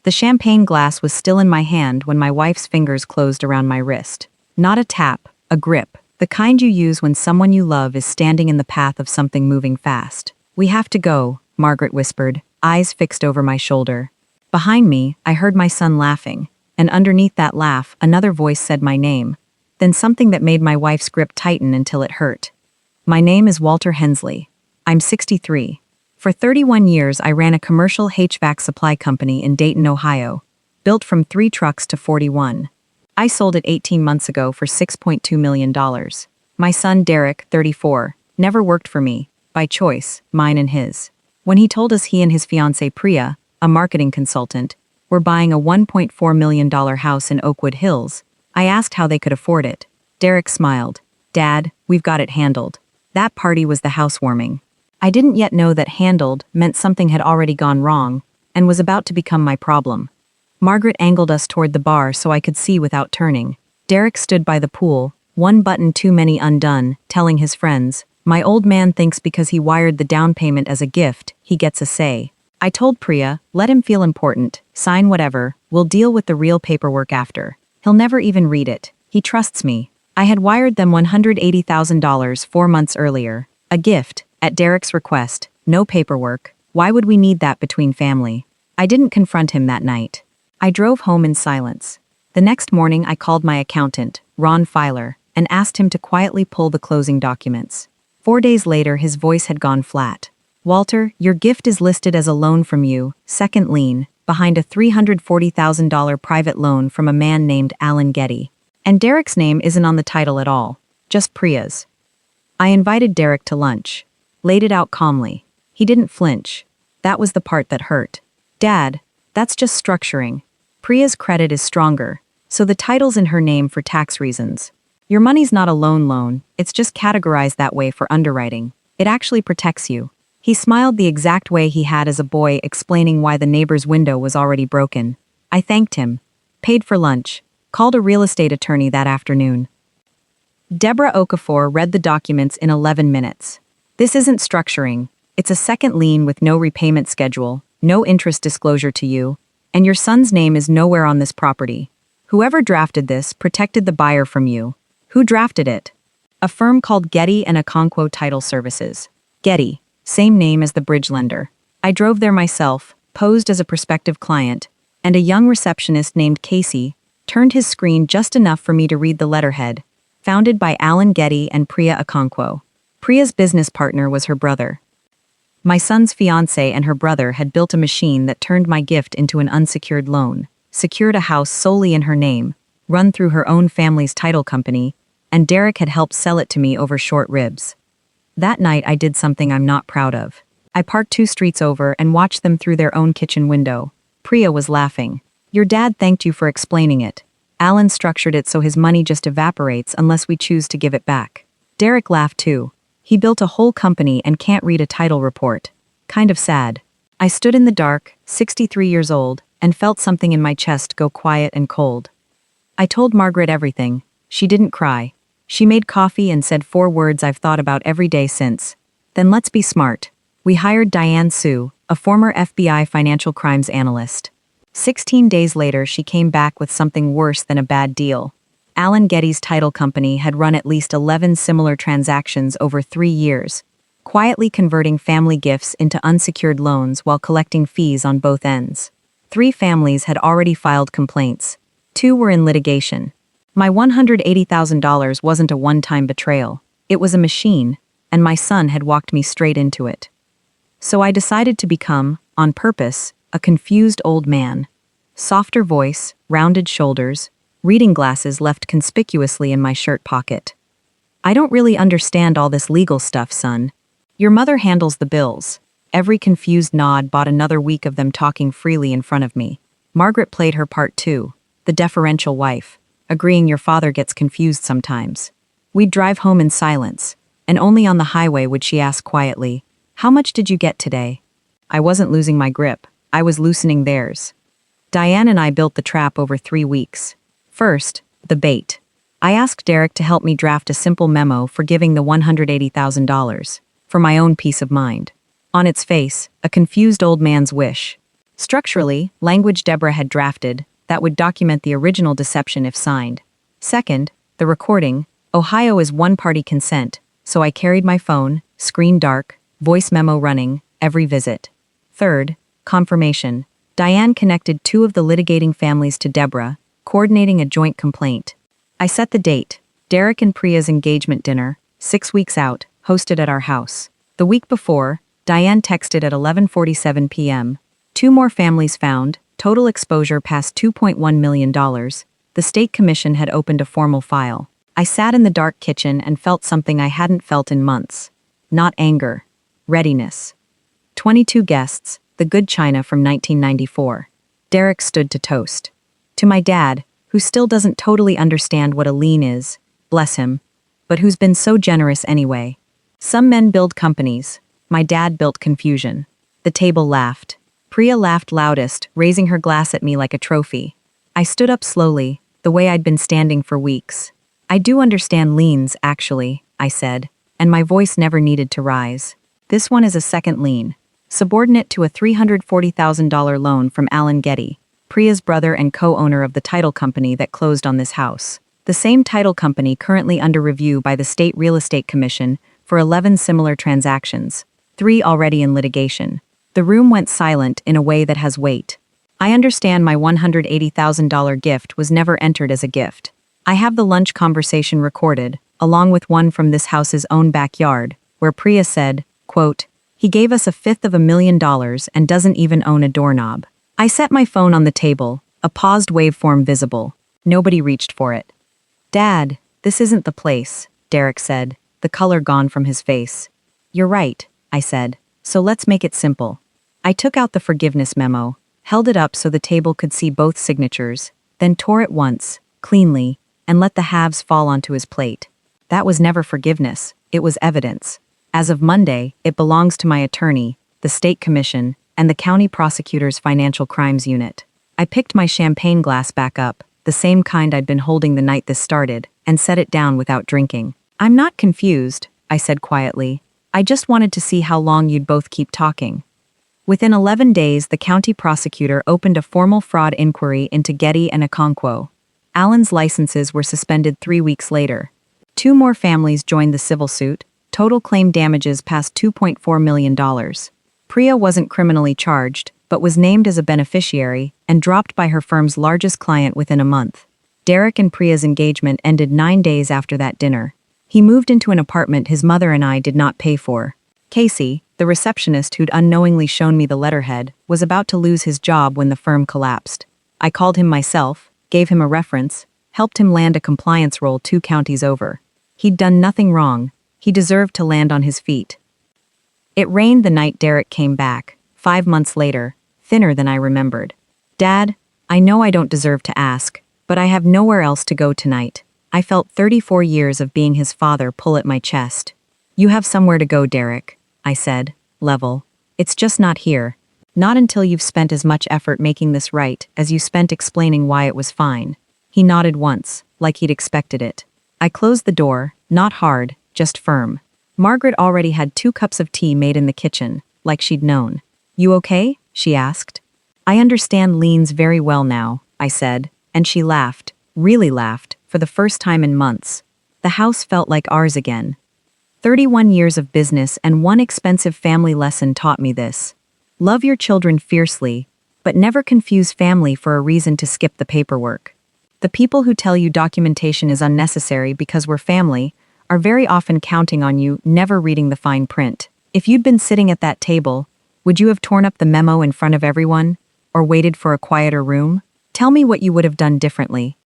The champagne glass was still in my hand when my wife's fingers closed around my wrist. Not a tap, a grip, the kind you use when someone you love is standing in the path of something moving fast. "We have to go," Margaret whispered, eyes fixed over my shoulder. Behind me, I heard my son laughing, and underneath that laugh, another voice said my name, then something that made my wife's grip tighten until it hurt. "My name is Walter Hensley. I'm 63. For 31 years, I ran a commercial HVAC supply company in Dayton, Ohio, built from 3 trucks to 41. I sold it 18 months ago for $6.2 million. My son, Derek, 34, never worked for me, by choice, mine and his. When he told us he and his fiancée Priya, a marketing consultant, were buying a $1.4 million house in Oakwood Hills, I asked how they could afford it. Derek smiled. "Dad, we've got it handled." That party was the housewarming. I didn't yet know that handled meant something had already gone wrong, and was about to become my problem. Margaret angled us toward the bar so I could see without turning. Derek stood by the pool, one button too many undone, telling his friends, "My old man thinks because he wired the down payment as a gift, he gets a say." I told Priya, "Let him feel important, sign whatever, we'll deal with the real paperwork after. He'll never even read it. He trusts me." I had wired them $180,000 4 months earlier. A gift, at Derek's request, no paperwork. Why would we need that between family? I didn't confront him that night. I drove home in silence. The next morning I called my accountant, Ron Filer, and asked him to quietly pull the closing documents. 4 days later his voice had gone flat. "Walter, your gift is listed as a loan from you, second lien, behind a $340,000 private loan from a man named Alan Getty. And Derek's name isn't on the title at all, just Priya's." I invited Derek to lunch. Laid it out calmly. He didn't flinch. That was the part that hurt. "Dad, that's just structuring. Priya's credit is stronger, so the title's in her name for tax reasons. Your money's not a loan, it's just categorized that way for underwriting. It actually protects you." He smiled the exact way he had as a boy explaining why the neighbor's window was already broken. I thanked him, paid for lunch, called a real estate attorney that afternoon. Deborah Okafor read the documents in 11 minutes. "This isn't structuring. It's a second lien with no repayment schedule, no interest disclosure to you, and your son's name is nowhere on this property. Whoever drafted this protected the buyer from you." "Who drafted it?" "A firm called Getty and Okonkwo Title Services." Getty, same name as the bridge lender. I drove there myself, posed as a prospective client, and a young receptionist named Casey turned his screen just enough for me to read the letterhead, founded by Alan Getty and Priya Okonkwo. Priya's business partner was her brother. My son's fiancée and her brother had built a machine that turned my gift into an unsecured loan, secured a house solely in her name, run through her own family's title company, and Derek had helped sell it to me over short ribs. That night I did something I'm not proud of. I parked 2 streets over and watched them through their own kitchen window. Priya was laughing. "Your dad thanked you for explaining it. Alan structured it so his money just evaporates unless we choose to give it back." Derek laughed too. He built a whole company and can't read a title report. Kind of sad. I stood in the dark, 63 years old, and felt something in my chest go quiet and cold. I told Margaret everything. She didn't cry. She made coffee and said 4 words I've thought about every day since. "Then let's be smart." We hired Diane Sue, a former FBI financial crimes analyst. 16 days later she came back with something worse than a bad deal. Alan Getty's title company had run at least 11 similar transactions over 3 years, quietly converting family gifts into unsecured loans while collecting fees on both ends. 3 families had already filed complaints. 2 were in litigation. My $180,000 wasn't a one-time betrayal. It was a machine, and my son had walked me straight into it. So I decided to become, on purpose, a confused old man. Softer voice, rounded shoulders, reading glasses left conspicuously in my shirt pocket. "I don't really understand all this legal stuff, son. Your mother handles the bills." Every confused nod bought another week of them talking freely in front of me. Margaret played her part too, the deferential wife, agreeing your father gets confused sometimes. We'd drive home in silence, and only on the highway would she ask quietly, "How much did you get today?" I wasn't losing my grip, I was loosening theirs. Diane and I built the trap over 3 weeks. First, the bait. I asked Derek to help me draft a simple memo forgiving the $180,000, for my own peace of mind. On its face, a confused old man's wish. Structurally, language Deborah had drafted that would document the original deception if signed. Second, the recording, Ohio is one-party consent, so I carried my phone, screen dark, voice memo running, every visit. Third, confirmation. Diane connected two of the litigating families to Deborah, coordinating a joint complaint. I set the date, Derek and Priya's engagement dinner, 6 weeks out, hosted at our house. The week before, Diane texted at 11:47 p.m. Two more families found, total exposure past $2.1 million. The state commission had opened a formal file. I sat in the dark kitchen and felt something I hadn't felt in months. Not anger. Readiness. 22 guests, the good china from 1994. Derek stood to toast. To my dad, who still doesn't totally understand what a lien is, bless him, but who's been so generous anyway. Some men build companies. My dad built confusion. The table laughed. Priya laughed loudest, raising her glass at me like a trophy. I stood up slowly, the way I'd been standing for weeks. I do understand liens, actually, I said, and my voice never needed to rise. This one is a second lien, subordinate to a $340,000 loan from Alan Getty, Priya's brother and co-owner of the title company that closed on this house. The same title company currently under review by the State Real Estate Commission for 11 similar transactions, 3 already in litigation. The room went silent in a way that has weight. I understand my $180,000 gift was never entered as a gift. I have the lunch conversation recorded, along with one from this house's own backyard, where Priya said, quote, "He gave us $1/5 and doesn't even own a doorknob." I set my phone on the table, a paused waveform visible. Nobody reached for it. "Dad, this isn't the place," Derek said, the color gone from his face. "You're right," I said, "so let's make it simple." I took out the forgiveness memo, held it up so the table could see both signatures, then tore it once, cleanly, and let the halves fall onto his plate. That was never forgiveness, it was evidence. As of Monday, it belongs to my attorney, the state commission, and the county prosecutor's financial crimes unit. I picked my champagne glass back up, the same kind I'd been holding the night this started, and set it down without drinking. "I'm not confused," I said quietly. "I just wanted to see how long you'd both keep talking." Within 11 days, the county prosecutor opened a formal fraud inquiry into Getty and Okonkwo. Alan's licenses were suspended 3 weeks later. 2 more families joined the civil suit, total claim damages past $2.4 million. Priya wasn't criminally charged, but was named as a beneficiary and dropped by her firm's largest client within a month. Derek and Priya's engagement ended 9 days after that dinner. He moved into an apartment his mother and I did not pay for. Casey, the receptionist who'd unknowingly shown me the letterhead, was about to lose his job when the firm collapsed. I called him myself, gave him a reference, helped him land a compliance role 2 counties over. He'd done nothing wrong. He deserved to land on his feet. It rained the night Derek came back, 5 months later, thinner than I remembered. "Dad, I know I don't deserve to ask, but I have nowhere else to go tonight." I felt 34 years of being his father pull at my chest. "You have somewhere to go, Derek," I said, level. "It's just not here. Not until you've spent as much effort making this right as you spent explaining why it was fine." He nodded once, like he'd expected it. I closed the door, not hard, just firm. Margaret already had 2 cups of tea made in the kitchen, like she'd known. "You okay?" she asked. "I understand liens very well now," I said, and she laughed, really laughed, for the first time in months. The house felt like ours again. 31 years of business and 1 expensive family lesson taught me this. Love your children fiercely, but never confuse family for a reason to skip the paperwork. The people who tell you documentation is unnecessary because we're family are very often counting on you never reading the fine print. If you'd been sitting at that table, would you have torn up the memo in front of everyone, or waited for a quieter room? Tell me what you would have done differently.